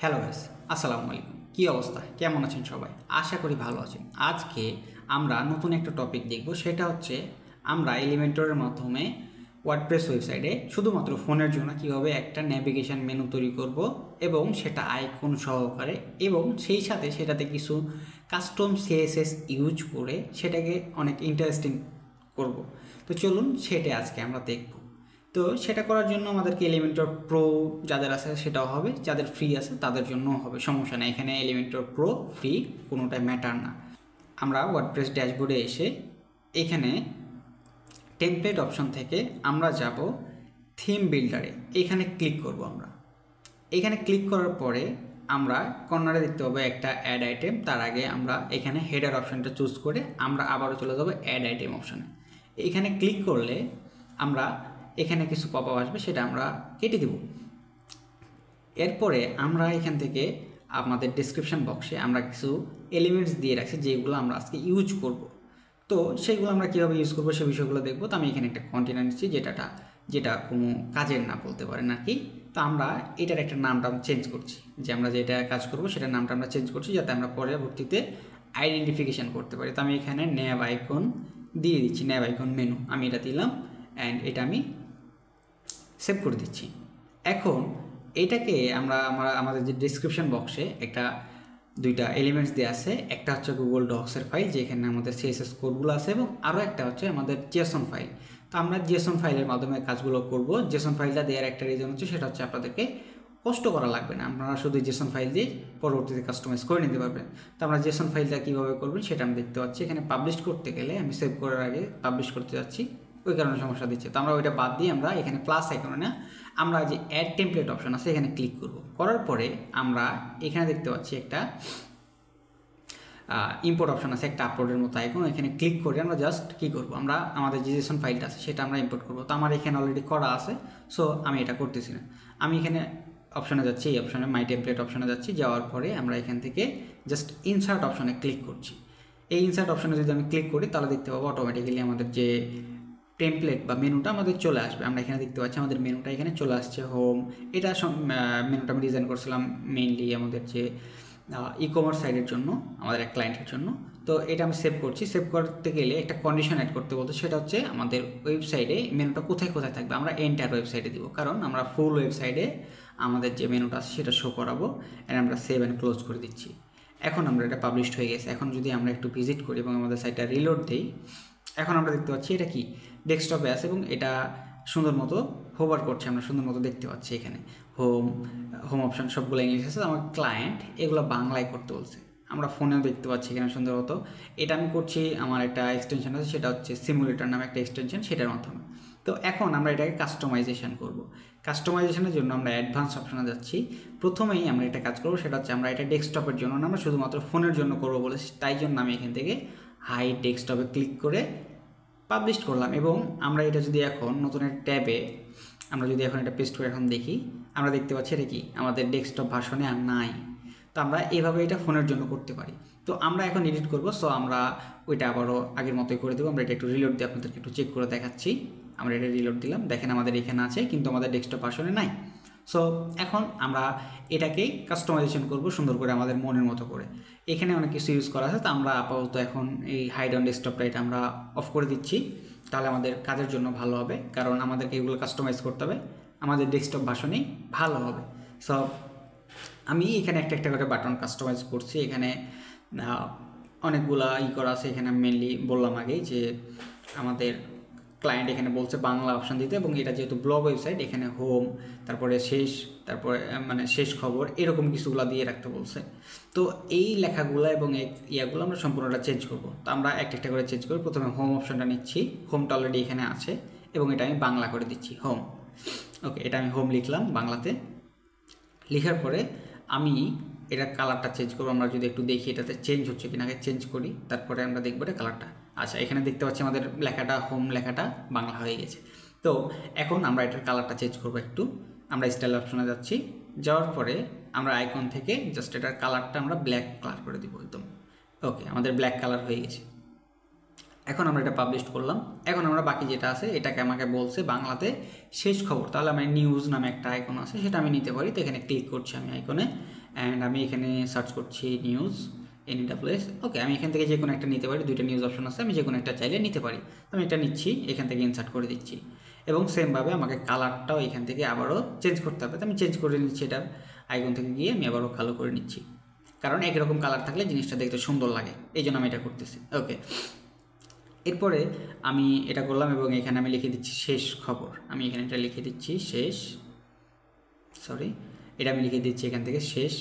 Hello guys, আসসালামু আলাইকুম। কী অবস্থা, কেমন আছেন সবাই? আশা করি ভালো আছেন। আজকে আমরা নতুন একটা টপিক দেখব, সেটা হচ্ছে আমরা এলিমেন্টরের মাধ্যমে ওয়ার্ডপ্রেস ওয়েবসাইটে শুধুমাত্র ফোনের জন্য কীভাবে একটা নেভিগেশন মেনু তৈরি করব এবং সেটা আইকন সহকারে এবং সেই সাথে সেটাতে কিছু কাস্টম সিএসএস ইউজ করে সেটাকে অনেক ইন্টারেস্টিং করব। তো চলুন সেটা আজকে আমরা দেখব। তো সেটা করার জন্য আমাদেরকে এলিমেন্টর প্রো যাদের আছে সেটাও হবে, যাদের ফ্রি আছে তাদের জন্যও হবে, সমস্যা নেই। এখানে এলিমেন্টর প্রো ফ্রি কোনোটাই ম্যাটার না। আমরা ওয়ার্ডপ্রেস ড্যাশবোর্ডে এসে এখানে টেমপ্লেট অপশন থেকে আমরা যাব থিম বিল্ডারে, এখানে ক্লিক করব। আমরা এখানে ক্লিক করার পরে আমরা কর্নারে দেখতে পাবো একটা অ্যাড আইটেম। তার আগে আমরা এখানে হেডার অপশানটা চুজ করে আমরা আবারও চলে যাবো অ্যাড আইটেম অপশানে। এখানে ক্লিক করলে আমরা এখানে কিছু পপ আপ আসবে, সেটা আমরা কেটে দেব। এরপরে আমরা এখান থেকে আমাদের ডেসক্রিপশন বক্সে আমরা কিছু এলিমেন্টস দিয়ে রাখছি যেগুলো আমরা আজকে ইউজ করব। তো সেইগুলো আমরা কীভাবে ইউজ করবো সে বিষয়গুলো দেখবো। তো আমি এখানে একটা কন্টেনার নিচ্ছি যেটা কোনো কাজের না বলতে পারেন আর কি। তো আমরা এটার একটা নামটা চেঞ্জ করছি, যে আমরা যেটা কাজ করবো সেটার নামটা আমরা চেঞ্জ করছি যাতে আমরা পরবর্তীতে আইডেন্টিফিকেশান করতে পারি। তো আমি এখানে ন্যাব আইকন দিয়ে দিচ্ছি, ন্যাব আইকন মেনু আমি এটা দিলাম অ্যান্ড এটা আমি সেভ করে দিচ্ছি। এখন এটাকে আমাদের যে ডিসক্রিপশন বক্সে দুইটা এলিমেন্টস দেওয়া আছে। একটা হচ্ছে গুগল ডক্সের ফাইল, যেখানে আমাদের সিএসএস কোডগুলো আছে, এবং আরও একটা হচ্ছে আমাদের জেসন ফাইল। তো আমরা জেসন ফাইলের মাধ্যমে কাজগুলো করব। জেসন ফাইলটা দেওয়ার একটা রিজন হচ্ছে, সেটা হচ্ছে আপনাদেরকে কষ্ট করা লাগবে না, আপনারা শুধু জেসন ফাইল দিয়ে পরবর্তীতে কাস্টমাইজ করে নিতে পারবেন। তো আমরা জেসন ফাইলটা কীভাবে করবেন সেটা আমি দেখতে পাচ্ছি। এখানে পাবলিশ করতে গেলে আমি সেভ করার আগে পাবলিশ করতে যাচ্ছি, ওই কারণে সমস্যা দিচ্ছে। তো আমরা ওইটা বাদ দিয়ে আমরা এখানে প্লাস আইকনে না, আমরা যে অ্যাড টেমপ্লেট অপশন আছে এখানে ক্লিক করব। করার পরে আমরা এখানে দেখতে পাচ্ছি একটা ইম্পোর্ট অপশন আছে, একটা আপলোডের মতো আইকন। এখানে ক্লিক করে আমরা জাস্ট কী করবো, আমরা আমাদের যে জেসন ফাইলটা আছে সেটা আমরা ইম্পোর্ট করবো। তো আমার এখানে অলরেডি করা আছে, সো আমি এটা করতেছি না। আমি এখানে অপশানে যাচ্ছি, এই অপশানে মাই টেমপ্লেট অপশানে যাচ্ছি। যাওয়ার পরে আমরা এখান থেকে জাস্ট ইনসার্ট অপশানে ক্লিক করছি। এই ইনসার্ট অপশানে যদি আমি ক্লিক করি তাহলে দেখতে পাবো অটোমেটিক্যালি আমাদের যে টেমপ্লেট বা মেনুটা আমাদের চলে আসবে। আমরা এখানে দেখতে পাচ্ছি আমাদের মেনুটা এখানে চলে আসছে, হোম। এটা মেনুটা আমি ডিজাইন করছিলাম মেইনলি আমাদের যে ই কমার্স সাইটের জন্য, আমাদের এক ক্লায়েন্টের জন্য। তো এটা আমি সেভ করছি। সেভ করতে গেলে একটা কন্ডিশন অ্যাড করতে বলতে, সেটা হচ্ছে আমাদের ওয়েবসাইটে মেনুটা কোথায় কোথায় থাকবে। আমরা এন্টার ওয়েবসাইটে দিব, কারণ আমরা ফুল ওয়েবসাইটে আমাদের যে মেনুটা আছে সেটা শো করাবো। অ্যান্ড আমরা সেভ অ্যান্ড ক্লোজ করে দিচ্ছি। এখন আমরা এটা পাবলিশড হয়ে গেছে। এখন যদি আমরা একটু ভিজিট করি এবং আমাদের সাইটটা রিলোড দিই, এখন আমরা দেখতে পাচ্ছি এটা কি ডেস্কটপে আছে এবং এটা সুন্দর মতো হোভার করছে, আমরা সুন্দর মতো দেখতে পাচ্ছি। এখানে হোম অপশান সবগুলো ইংলিশ আছে। আমার ক্লায়েন্ট এগুলো বাংলায় করতে বলছে, আমরা ফোনেও দেখতে পাচ্ছি এখানে সুন্দর মতো। এটা আমি করছি, আমার একটা এক্সটেনশন আছে, সেটা হচ্ছে সিমুলেটর নামে একটা এক্সটেনশন, সেটার মাধ্যমে। তো এখন আমরা এটাকে কাস্টমাইজেশন করব। কাস্টমাইজেশনের জন্য আমরা অ্যাডভান্স অপশানে যাচ্ছি। প্রথমেই আমরা একটা কাজ করবো, সেটা হচ্ছে আমরা এটা ডেস্কটপের জন্য না, আমরা শুধুমাত্র ফোনের জন্য করবো বলে, তাই জন্য আমি এখান থেকে হাই ডেস্কটপে ক্লিক করে পাবলিশ করলাম। এবং আমরা এটা যদি এখন নতুন একটা ট্যাবে আমরা যদি এখন এটা পেস্ট করে এখন দেখি, আমরা দেখতে পাচ্ছি এটা কি আমাদের ডেস্কটপ ভার্সনে আর নাই। তো আমরা এভাবে এটা ফোনের জন্য করতে পারি। তো আমরা এখন এডিট করব, সো আমরা ওইটা আবারও আগের মতোই করে দেবো। আমরা এটা একটু রিলোড দিয়ে আপনাদেরকে একটু চেক করে দেখাচ্ছি। আমরা এটা রিলোড দিলাম, দেখেন আমাদের এখানে আছে, কিন্তু আমাদের ডেস্কটপ ভার্সনে নাই। সো এখন আমরা এটাকেই কাস্টমাইজেশন করব সুন্দর করে আমাদের মনের মতো করে। এখানে অনেক কিছু ইউজ করা আছে, তো আমরা আপাতত এখন এই হাইড অন ডেস্কটপটা এটা আমরা অফ করে দিচ্ছি। তাহলে আমাদের কাজের জন্য ভালো হবে, কারণ আমাদেরকে এগুলো কাস্টমাইজ করতে হবে, আমাদের ডেস্কটপ ভার্সনেই ভালো হবে। সো আমি এখানে একটা একটা করে বাটন কাস্টমাইজ করছি। এখানে অনেকগুলা করা আছে। এখানে মেনলি বললাম আগেই যে আমাদের ক্লায়েন্ট এখানে বলছে বাংলা অপশান দিতে, এবং এটা যেহেতু ব্লগ ওয়েবসাইট, এখানে হোম, তারপরে শেষ খবর, এরকম কিছুগুলো দিয়ে রাখতে বলছে। তো এই লেখাগুলো এবং এই ইয়াগুলো আমরা সম্পূর্ণটা চেঞ্জ করব। তো আমরা একটা একটা করে চেঞ্জ করি। প্রথমে হোম অপশানটা নিচ্ছি, হোমটা অলরেডি এখানে আছে এবং এটা আমি বাংলা করে দিচ্ছি হোম। ওকে, এটা আমি হোম লিখলাম বাংলাতে। লেখার পরে আমি এটার কালারটা চেঞ্জ করবো। আমরা যদি একটু দেখি এটাতে চেঞ্জ হচ্ছে কিনা, আগে চেঞ্জ করি, তারপরে আমরা দেখবো এটা কালারটা। আচ্ছা, এখানে দেখতে পাচ্ছি আমাদের লেখাটা, হোম লেখাটা বাংলা হয়ে গেছে। তো এখন আমরা এটার কালারটা চেঞ্জ করবো একটু। আমরা স্টাইল অপশনে যাচ্ছি, যাওয়ার পরে আমরা আইকন থেকে জাস্ট এটার কালারটা আমরা ব্ল্যাক কালার করে দিব একদম। ওকে, আমাদের ব্ল্যাক কালার হয়ে গেছে। এখন আমরা এটা পাবলিশ করলাম। এখন আমরা বাকি যেটা আছে এটাকে আমাকে বলছে বাংলাতে শেষ খবর, তাহলে আমি নিউজ নামে একটা আইকন আছে সেটা আমি নিতে পারি। তো এখানে ক্লিক করছি আমি আইকনে, অ্যান্ড আমি এখানে সার্চ করছি নিউজ NEWS। ওকে, আমি এখান থেকে যে কোনো একটা নিতে পারি, দুইটা নিউজ অপশন আছে, আমি যে কোনো একটা চাইলে নিতে পারি। আমি এটা নিচ্ছি, এখান থেকে ইনসার্ট করে দিচ্ছি, এবং সেমভাবে আমাকে কালারটাও এখান থেকে আবারও চেঞ্জ করতে হবে। তো আমি চেঞ্জ করে নিচ্ছি, এটার আইকন থেকে গিয়ে আমি আবারও কালো করে নিচ্ছি, কারণ একই রকম কালার থাকলে জিনিসটা দেখতে সুন্দর লাগে, এই জন্য আমি এটা করতেছি। ওকে, এরপরে আমি এটা করলাম এবং এখানে আমি লিখে দিচ্ছি শেষ খবর। আমি এখানে এটা লিখে দিচ্ছি এটা আমি লিখে দিচ্ছি এখান থেকে শেষ,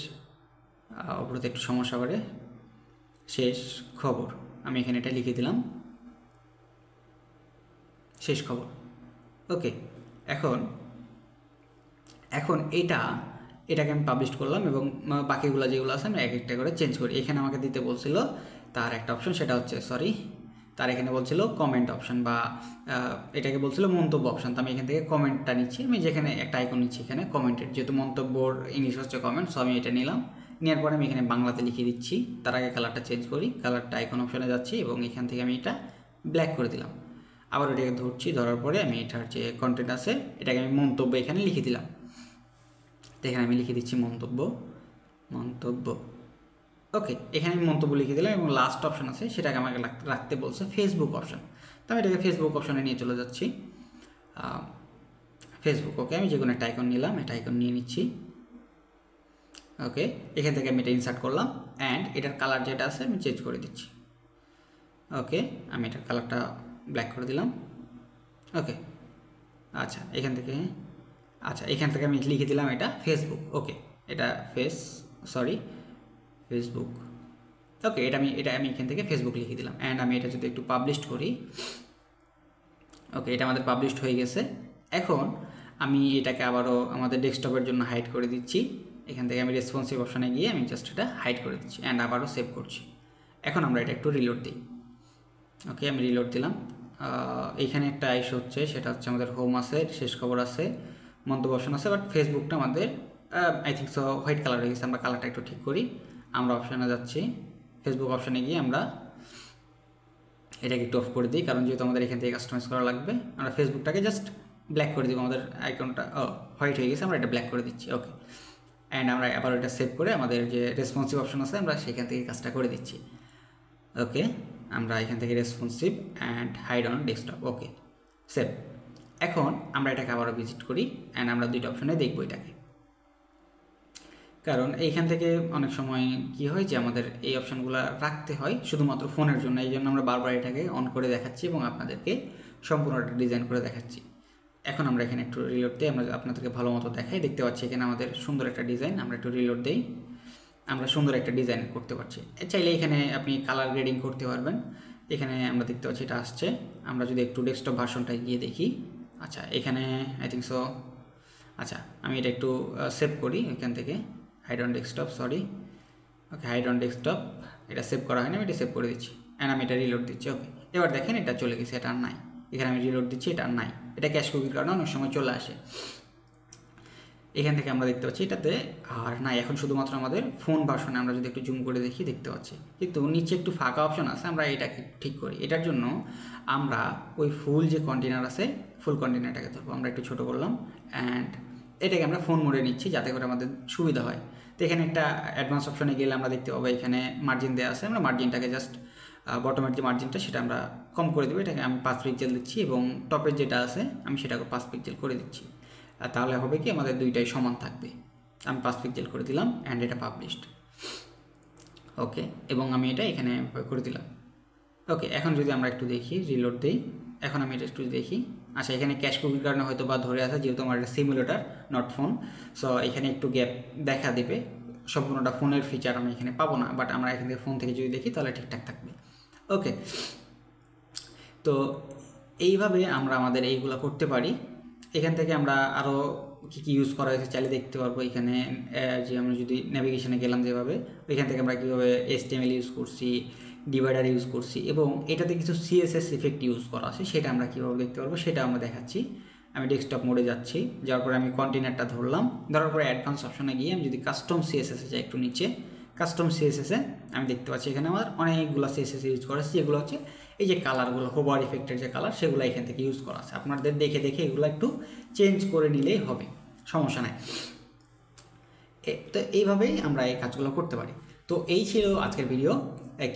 অপরতে একটু সমস্যা করে, শেষ খবর। আমি এখানে এটা লিখে দিলাম শেষ খবর। ওকে, এখন এটাকে আমি পাবলিশ করলাম এবং বাকিগুলো যেগুলো আছে আমি এক একটা করে চেঞ্জ করি। এখানে আমাকে দিতে বলছিল তার একটা অপশন, সেটা হচ্ছে তার এখানে বলছিল কমেন্ট অপশন, বা এটাকে বলছিল মন্তব্য অপশন। তো আমি এখান থেকে কমেন্টটা নিচ্ছি, আমি যেখানে একটা আইকন নিচ্ছি এখানে কমেন্টের, যেহেতু মন্তব্যর ইংলিশ হচ্ছে কমেন্ট, সো আমি এটা নিলাম। নেওয়ার পরে আমি এখানে বাংলাতে লিখে দিচ্ছি। তার আগে কালারটা চেঞ্জ করি, কালারটা আইকন অপশনে যাচ্ছি এবং এখান থেকে আমি এটা ব্ল্যাক করে দিলাম। আবার এটাকে ধরছি, ধরার পরে আমি এটার যে কন্টেন্ট আছে এটাকে আমি মন্তব্য এখানে লিখে দিলাম। তো এখানে আমি লিখে দিচ্ছি মন্তব্য। ওকে, এখানে আমি মন্তব্য লিখে দিলাম এবং লাস্ট অপশন আছে সেটাকে আমাকে রাখতে বলছে ফেসবুক অপশন। তো আমি এটাকে ফেসবুক অপশনে নিয়ে চলে যাচ্ছি। ফেসবুক, ওকে, আমি যে কোনো একটা আইকন নিলাম, এটা আইকন নিয়ে নিচ্ছি। ওকে, এখান থেকে আমি এটা ইনসার্ট করলাম, অ্যান্ড এটার কালার যেটা আছে আমি চেঞ্জ করে দিচ্ছি। ওকে, আমি এটার কালারটা ব্ল্যাক করে দিলাম। ওকে, আচ্ছা এখান থেকে আমি লিখে দিলাম এটা ফেসবুক। ওকে, এটা ফেসবুক। ওকে, এটা আমি এখান থেকে ফেসবুক লিখে দিলাম, অ্যান্ড আমি এটা যদি একটু পাবলিশ করি, ওকে, এটা আমাদের পাবলিশড হয়ে গেছে। এখন আমি এটাকে আবারও আমাদের ডেস্কটপের জন্য হাইড করে দিচ্ছি। এখান থেকে আমি রেসপন্সিভ অপশানে গিয়ে আমি জাস্ট এটা হাইড করে দিচ্ছি, অ্যান্ড আবারও সেভ করছি। এখন আমরা এটা একটু রিলোড দিই। ওকে, আমি রিলোড দিলাম। এইখানে একটা ইস্যু হচ্ছে, সেটা হচ্ছে আমাদের হোম আছে, শেষ খবর আছে, মন্তব্য অপশন আছে, বাট ফেসবুকটা আমাদের I think so white colour হয়ে গেছে। আমরা কালারটা একটু ঠিক করি, আমরা অপশানে যাচ্ছি, ফেসবুক অপশানে গিয়ে আমরা এটাকে একটু অফ করে দিই, কারণ যেহেতু আমাদের এখান থেকে কাস্টমাইজ করা লাগবে। আমরা ফেসবুকটাকে জাস্ট ব্ল্যাক করে দিব, আমাদের আইকনটা হোয়াইট হয়ে গেছে, আমরা এটা ব্ল্যাক করে দিচ্ছি। ওকে, অ্যান্ড আমরা আবার এটা সেভ করে আমাদের যে রেসপন্সিভ অপশন আছে আমরা সেখান থেকে কাজটা করে দিচ্ছি। ওকে, আমরা এখান থেকে responsive and hide on desktop. Okay, save. এখন আমরা এটাকে আবারও ভিজিট করি, অ্যান্ড আমরা দুইটা অপশনে দেখবো এটাকে, কারণ এইখান থেকে অনেক সময় কি হয় যে আমাদের এই অপশানগুলো রাখতে হয় শুধুমাত্র ফোনের জন্য, এই জন্য আমরা বারবার এটাকে অন করে দেখাচ্ছি এবং আপনাদেরকে সম্পূর্ণ একটা ডিজাইন করে দেখাচ্ছি। এখন আমরা এখানে একটু রিলোড দিই, আমরা আপনাদেরকে ভালো মতো দেখাই। দেখতে পাচ্ছি এখানে আমাদের সুন্দর একটা ডিজাইন, আমরা একটু রিলোড দিই, আমরা সুন্দর একটা ডিজাইন করতে পারছি। চাইলে এখানে আপনি কালার গ্রেডিং করতে পারবেন। এখানে আমরা দেখতে পাচ্ছি এটা আসছে। আমরা যদি একটু ডেস্কটপ ভার্সনটায় গিয়ে দেখি, আচ্ছা এখানে আই থিঙ্ক সো, আচ্ছা আমি এটা একটু সেভ করি এখান থেকে, hide on desktop, okay, hide on desktop, এটা সেভ করা হয়নি, আমি এটা সেভ করে দিচ্ছি, অ্যান্ড আমি এটা রিলোড দিচ্ছি। ওকে, এবার দেখেন এটা চলে গেছে, এটা আর নাই। এখানে আমি রিলোড দিচ্ছি, এটা আর নাই। এটা ক্যাশ কুকির কারণে অনেক সময় চলে আসে। এখান থেকে আমরা দেখতে পাচ্ছি এটাতে আর নাই, এখন শুধুমাত্র আমাদের ফোন ভার্সনে আমরা যদি একটু জুম করে দেখি দেখতে পাচ্ছি, কিন্তু নিচে একটু ফাঁকা অপশন আছে, আমরা এটাকে ঠিক করি। এটার জন্য আমরা ওই ফুল যে কন্টেনার আছে, ফুল কন্টেনারটাকে ধরবো, আমরা একটু ছোটো করলাম, অ্যান্ড এটাকে আমরা ফোন মোডে নিচ্ছি যাতে করে আমাদের সুবিধা হয়। তো এখানে একটা অ্যাডভান্স অপশনে গেলে আমরা দেখতে পাবো এখানে মার্জিন দেওয়া আছে, আমরা মার্জিনটাকে জাস্ট বটমের যে মার্জিনটা সেটা আমরা কম করে দেবো, এটাকে আমি 5 পিক্সেল দিচ্ছি, এবং টপের যেটা আছে আমি সেটাকে 5 পিক্সেল করে দিচ্ছি। তাহলে হবে কি আমাদের দুইটাই সমান থাকবে। আমি 5 পিক্সেল করে দিলাম, অ্যান্ড এটা পাবলিশড। ওকে, এবং আমি এটা এখানে করে দিলাম। ওকে, এখন যদি আমরা একটু দেখি, রিলোড দিই, এখন আমি এটা একটু দেখি, আচ্ছা এখানে ক্যাশ কুকির কারণে হয়তো বা ধরে আছে, যেহেতু আমার এটা সিমুলেটার নট ফোন, সো এখানে একটু গ্যাপ দেখা দেবে, সম্পূর্ণটা ফোনের ফিচার আমি এখানে পাবো না, বাট আমরা এখান থেকে ফোন থেকে যদি দেখি তাহলে ঠিকঠাক থাকবে। ওকে, তো এইভাবে আমরা আমাদের এইগুলো করতে পারি। এখান থেকে আমরা আরও কী কী ইউজ করা হয়েছে চাইলে দেখতে পারবো। এখানে যে আমরা যদি নেভিগেশনে গেলাম যেভাবে, ওইখান থেকে আমরা কীভাবে HTML ইউজ করছি, ডিভাইডার ইউজ করছি, এবং এটাতে কিছু CSS ইফেক্ট ইউজ করা আছে, সেটা আমরা কীভাবে দেখতে পারবো সেটা আমরা দেখাচ্ছি। আমি ডেস্কটপ মোডে যাচ্ছি, যাওয়ার পরে আমি কন্টেনারটা ধরলাম, ধরার পরে অ্যাডভান্স অপশনে গিয়ে আমি যদি কাস্টম CSS-এ যাই একটু নিচে, কাস্টম CSS-এ আমি দেখতে পাচ্ছি এখানে আমার অনেকগুলো CSS ইউজ করা আছে, যেগুলো হচ্ছে এই যে কালারগুলো হোভার ইফেক্টের যে কালার সেগুলো এখান থেকে ইউজ করা আছে, আপনাদের দেখে দেখে এগুলো একটু চেঞ্জ করে নিলেই হবে, সমস্যা নাই। তো এইভাবেই আমরা এই কাজগুলো করতে পারি। তো এই ছিল আজকের ভিডিও,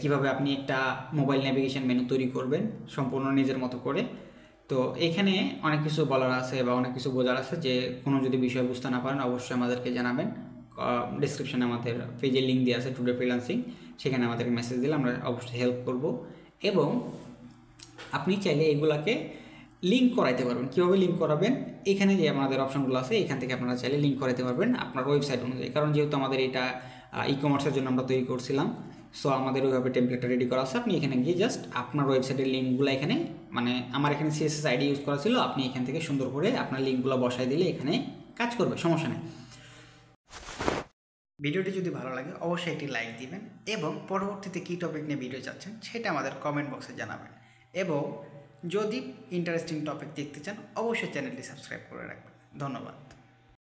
কিভাবে আপনি একটা মোবাইল নেভিগেশন মেনু তৈরি করবেন সম্পূর্ণ নিজের মতো করে। তো এখানে অনেক কিছু বলার আছে বা অনেক কিছু বোঝার আছে, যে কোনো যদি বিষয় বুঝতে না পারেন অবশ্যই আমাদেরকে জানাবেন। ডিসক্রিপশানে আমাদের পেজের লিঙ্ক দিয়ে আছে টুডে ফ্রিল্যান্সিং, সেখানে আমাদেরকে মেসেজ দিলে আমরা অবশ্যই হেল্প করব। এবং আপনি চাইলে এগুলাকে লিঙ্ক করাইতে পারবেন। কীভাবে লিঙ্ক করাবেন, এখানে যে আমাদের অপশনগুলো আছে এখান থেকে আপনারা চাইলে লিঙ্ক করাইতে পারবেন আপনার ওয়েবসাইট অনুযায়ী, কারণ যেহেতু আমাদের এটা ই কমার্সের জন্য আমরা তৈরি করছিলাম, সো আমাদের ওইভাবে টেমপ্লেটটা রেডি করা আছে। আপনি এখানে গিয়ে জাস্ট আপনার ওয়েবসাইটের লিঙ্কগুলো এখানে, মানে আমার এখানে CSS আইডি ইউজ করা ছিল, আপনি এখান থেকে সুন্দর করে আপনার লিঙ্কগুলো বসাই দিলে এখানে কাজ করবে, সমস্যা নেই। ভিডিওটি যদি ভালো লাগে অবশ্যই একটি লাইক দিবেন, এবং পরবর্তীতে কী টপিক নিয়ে ভিডিও চাচ্ছেন সেটা আমাদের কমেন্ট বক্সে জানাবেন, এবং যদি ইন্টারেস্টিং টপিক দেখতে চান অবশ্যই চ্যানেলটি সাবস্ক্রাইব করে রাখবেন। ধন্যবাদ।